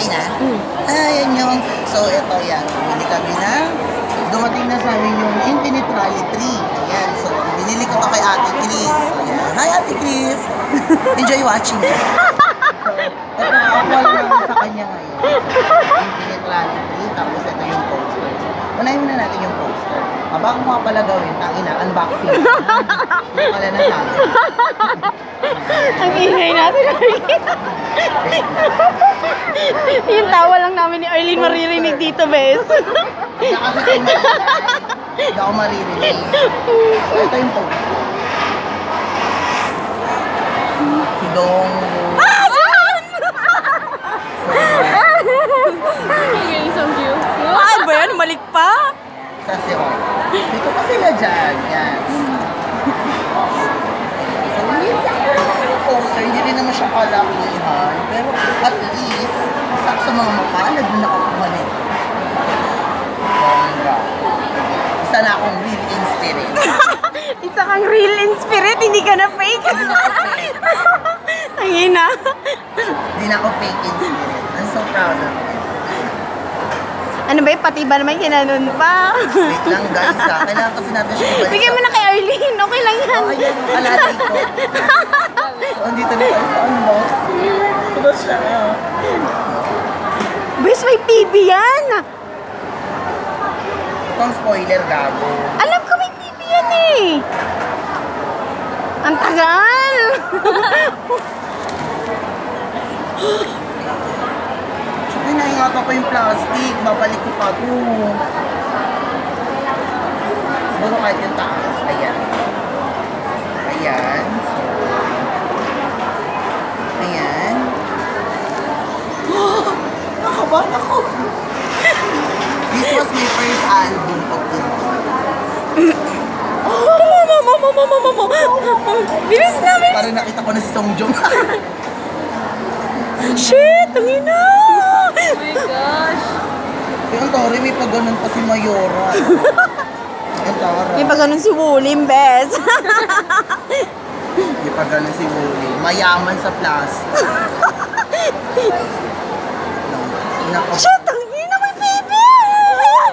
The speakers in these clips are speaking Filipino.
na? Ayan yung, so ito yan, bumili kami na, dumating na sa amin yung infinite rally tree. Ayan, so binili ko to kay Ate Chris. Ayan, hi Ate Chris! Enjoy watching. So, ito ako lang sa kanya ngayon. Infinite rally tree, tapos ito yung poster. Unahin muna natin yung poster. Bago mo nga pala gawin, tangina, unboxing. Hindi pala na sa akin. Ang ingay natin, Arlene. Yung tawa lang namin ni Arlene maririnig dito, bes. Hindi kasi kung hindi ako maririnig. So, ito yung poster. Si Dong. So cute. Ay, ba yan? Malik pa? Sa Siro. Dito pa sila dyan. Yan. So, hindi yung poster. Hindi rin naman siya kalakihan. Pero at least, sa mga mapalad na nakakuha nito. Isa na akong real in spirit. Isa kang real in spirit, hindi ka na fake. Ang ina. Hindi na ako fake in spirit. I'm so proud of it. Ano ba yung pati ba naman kinanon pa? Wait lang guys ha. Kailangan kasi natin siya ibalik. Bigyan mo na kay Arlene. Okay lang yan. Oh, ayan. Kalatay ko. So, andito na tayo sa unboxing. Ito siya. Bes, may PB yan. Itong spoiler gago. Alam ko may PB yan eh. Ang tagal. Inaingatan ko yung plastic, babalik ko pa ito. Siguro kahit yung taas. Ayan. Ayan. So, ayan. Nakabahan ako. This was my first album of the Bilis namin. Parang nakita ko na si Song Jong. Shit, ang ina. Oh my gosh. Yung Tori, may pag-ganon pa si Mayora. Yung Tora. May pag-ganon si Wulim, bes. May pag-ganon si Wuli. Mayaman sa plastic. No. Shit, ang ina, may baby.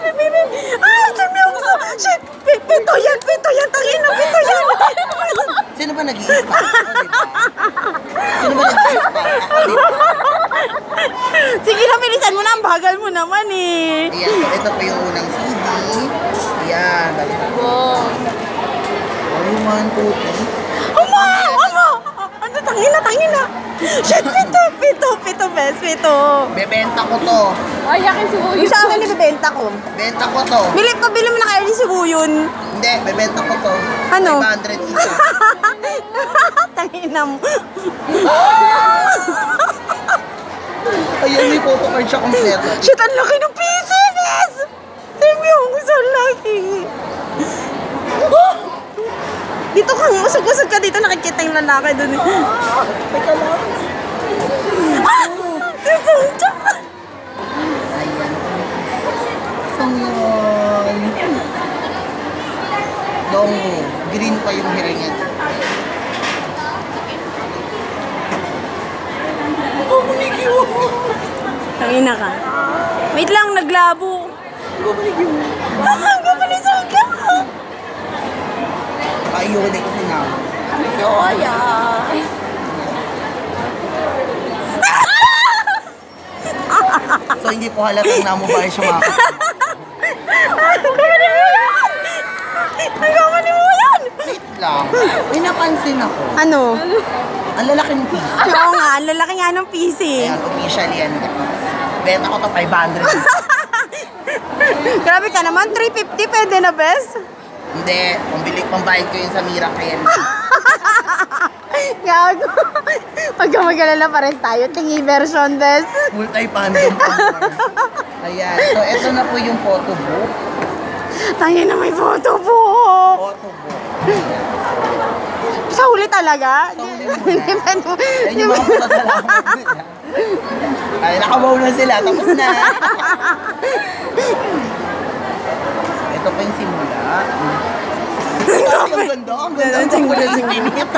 May baby. Ay, seryoso. Shit, pito yan, tangina, pito yan. Sino ba nag-i-ispa? Sino ba nag-i-ispa? Sige na, bilisan mo na. Ang bagal mo naman eh. Ayan, so ito pa yung unang CD. Ayan. Wow. Oh, 1, 2, 3. Ama! Ano, tangina. Shit, pito, bes, pito. Bebenta ko to. Ay, yakin si Buyon. Yung sa akin, ibibenta ko. Benta ko to. Pabili mo na kaya rin si Buyon. Hindi, bebenta ko to. Ano? 500 isa. Tangina mo. Ayan, may photo card siya kompleto. Shit, ang laki ng pieces! Seryoso, ang laki. Dito ka, usog-usog ka dito, nakikita yung lalaki doon. Teka lang. Ayan. So yun. Long green pa yung hiringan. Tangina ka. Wait lang, naglabo. Gapalisog ka. Paiyuli ko sinama. Yoya. So hindi po halatang namubahay siya mga Nagkamali mo yan. wait lang. May napansin ako. Ano? Ang lalaki ng piece. Oo nga, ang lalaki nga ng PC. Ayan, officially yan. Benta ko to 500. Grabe ka naman, 350 pwede na, bes? Hindi, pambayad ko yun sa Miracle. Gago. Pag ka mag-alala pares tayo, tingi version, bes. Multi-fandom pa. Ayan, so ito na po yung photo book. Tangin na may photo po. Photo book. Sa huli talaga? Sa huli muna. Yan yung mga pasalamat nila. Ay, nakabaw na sila. Tapos na. Ito pa yung simula. Ang ganda. Ang ganda. Ang ganda ng pinit.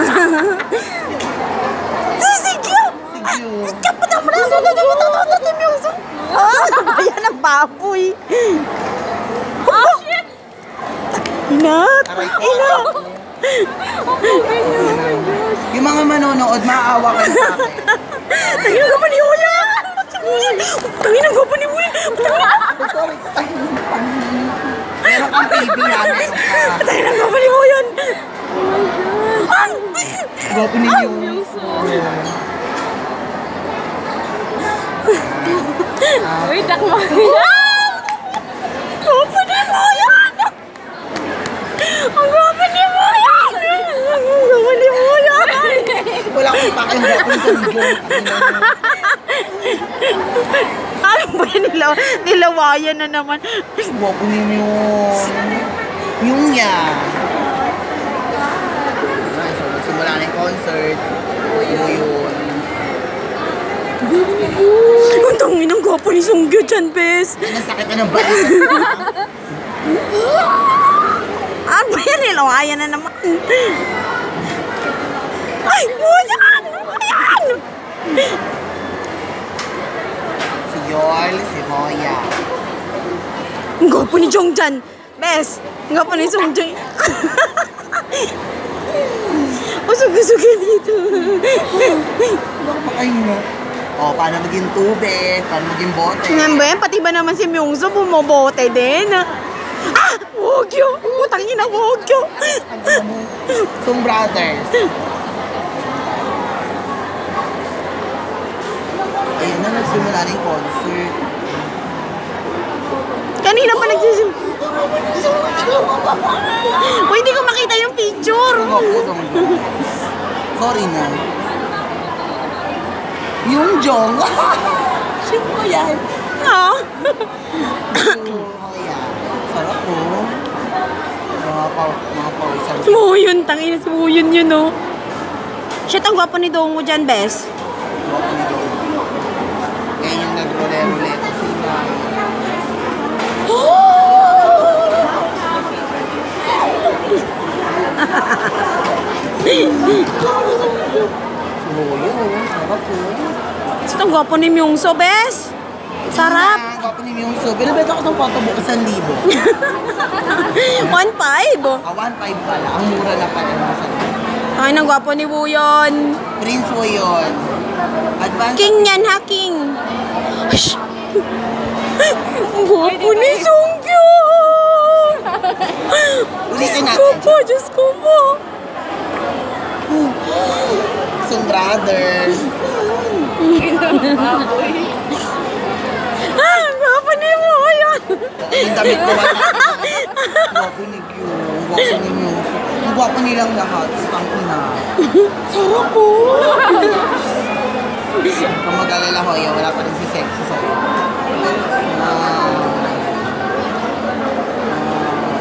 Sige! Sige. Kapatang mo na! baboy. Oh, shit! Inat! Inat! Yung mga manonood, maawa kayo sa akin. Tangin ka pa ni Kuya! Tangin ka pa ni Kuya! Meron kang baby namin. Tangin ka pa ni Kuya! Gwapo ninyo. Uy, takmo. Gwapo ni Kuya! Ang gwapo ni Kuya! Ang gwapo ni Kuya! Wala akong pakayong gwapo sa video. Ano ba yan? Nilawayan na naman. Gwapo ninyo. Yung niya. So, magsimula na yung concert. Yun. Ang tangin ang gwapo ni Songgyo dyan, bes. Nasakit na ng balik. Ano ba yan? Nilawayan na naman. Ay! Buyan! Buyan! Si Yol, si Hoya. Ang gwapo ni Jong dyan, bes. Ang gwapo ni Songgyo. Usog-usog dito. Baka makahinga. O, paano maging tubig? Paano maging bote? Ngayon ba yan? Pati ba naman si Myungso bumobote din? Ah! Wogyo! Utangin na Wogyo! Song Brothers. Ayun na, nagsimula na yung concert. Kanina pa nagsisim... Uy, hindi ko makita yung picture! Sorry na. Yung Jong. Sino mo yan? Ah! Hoya. Sarap po. Mga pawisan. Sumuyon, tangin na sumuyon yun, no? Shit, ang gwapo ni Dongo dyan, bes. Gwapo ni Jong. Ngayon yung nag-role-role sila. Sarap po. Shit, ang gwapo ni Myungso, bes. Sarap. Ang gwapo ni Myungso. Binabenta ko itong photo book 1,000. 1.5. 1.5 pala. Ang mura na pala. Ay, ang gwapo ni Buyon. Prince mo yun. Advance. King yan, ha, King. Hush. Ang gwapo ni Songgyo. Ulitin Diyos natin. ko po, Diyos ko po. Song Brothers. Ah, ang gwapo ni Buyon. Yung damit ko wala. Gwapo ni Q. Gwapo ni Myungso. Ang gwapo nilang lahat. Stang ina. Sarap po. Kung mag-alala ko, wala pa rin si Sexy sa'yo.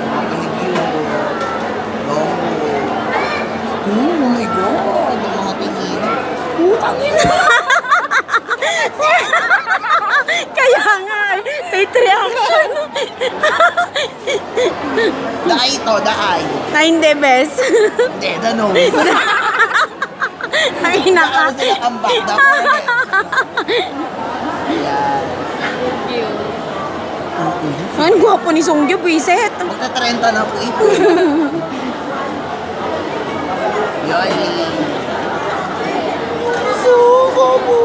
Gwapo ni Q. Oh my God. Ang mga tingin. Tangin na. Kaya nga, hate reaction. Daay to, daay. Na hindi, bes. Hindi, the nose. Ay, naka. Sila comeback. Dapat. Ayan. Ang gwapo ni Songgyo, buiset. Magka-30 na po ito. Yoli. Suko po.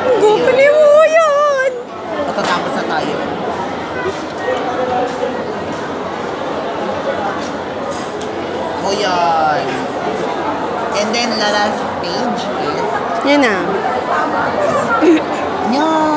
Ang gwapo ni Buyon. Matatapos na tayo. O yan. And then, the last page is... Yan na. Yan.